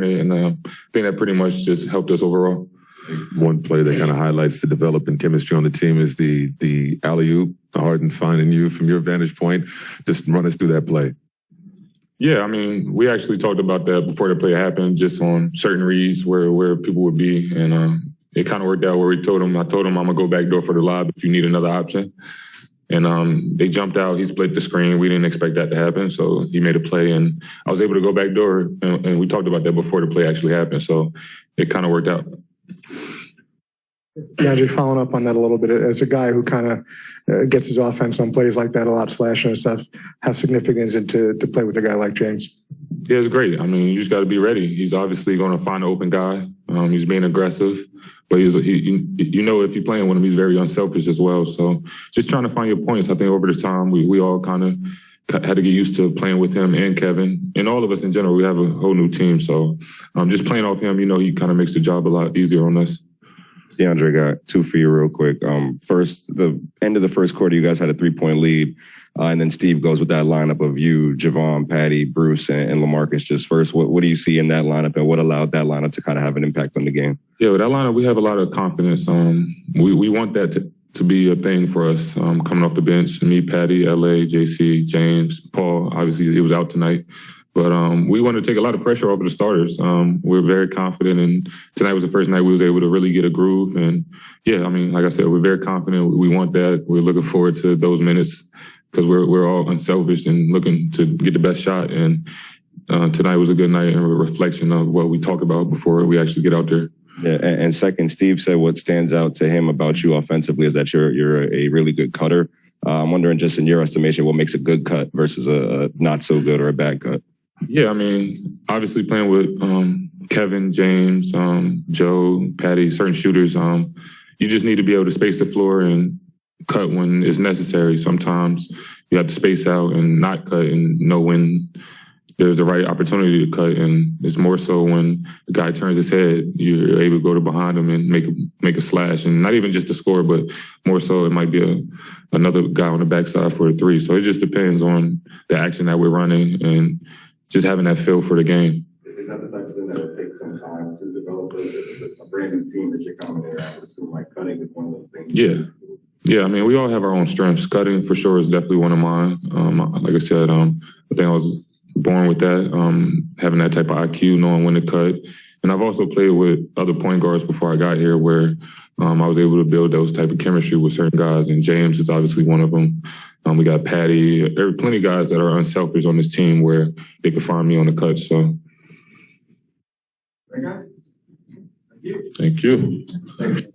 it, and I think that pretty much just helped us overall. One play that kind of highlights the developing chemistry on the team is the alley-oop, the Harden finding you from your vantage point. Just run us through that play. Yeah, I mean, we actually talked about that before the play happened, just on certain reads where people would be, and it kind of worked out where I told him I'm going to go back door for the lob if you need another option. And they jumped out. He split the screen. We didn't expect that to happen, so he made a play, and I was able to go back door, and we talked about that before the play actually happened, so it kind of worked out. DeAndre, following up on that a little bit, as a guy who kind of gets his offense on plays like that a lot, slashing and stuff, how significant is it to play with a guy like James? Yeah, it's great. I mean, you just got to be ready. He's obviously going to find an open guy. He's being aggressive, but if you're playing with him, he's very unselfish as well. So just trying to find your points. I think over the time, we all kind of had to get used to playing with him and Kevin, and all of us in general. We have a whole new team. So just playing off him, he kind of makes the job a lot easier on us. DeAndre, got two for you real quick. First, the end of the first quarter, you guys had a 3-point lead. And then Steve goes with that lineup of you, Javon, Patty, Bruce, and LaMarcus. Just first, what do you see in that lineup, and what allowed that lineup to kind of have an impact on the game? Yeah, with that lineup, we have a lot of confidence. We want that to be a thing for us coming off the bench. Me, Patty, LA, JC, James, Paul. Obviously, he was out tonight. But we want to take a lot of pressure off of the starters. We're very confident, and tonight was the first night we was able to really get a groove. And, yeah, I mean, like I said, we're very confident. We want that. We're looking forward to those minutes because we're all unselfish and looking to get the best shot. And tonight was a good night and a reflection of what we talk about before we actually get out there. Yeah, and second, Steve said what stands out to him about you offensively is that you're a really good cutter. I'm wondering, just in your estimation, what makes a good cut versus a not so good or a bad cut? Yeah, I mean, obviously playing with Kevin, James, Joe, Patty, certain shooters, you just need to be able to space the floor and cut when it's necessary. Sometimes you have to space out and not cut and know when there's the right opportunity to cut. And it's more so when the guy turns his head, you're able to go to behind him and make a slash. And not even just to score, but more so it might be another guy on the backside for a three. So it just depends on the action that we're running and just having that feel for the game. Is that the type of thing that would take some time to develop a brand new team that you're coming in? I would assume like cutting is one of those things. Yeah. I mean, we all have our own strengths. Cutting for sure is definitely one of mine. Like I said, I think I was born with that, having that type of IQ, knowing when to cut. And I've also played with other point guards before I got here where I was able to build those type of chemistry with certain guys. And James is obviously one of them. We got Patty. There are plenty of guys that are unselfish on this team where they can find me on the cut. So, Thank you. Thank you.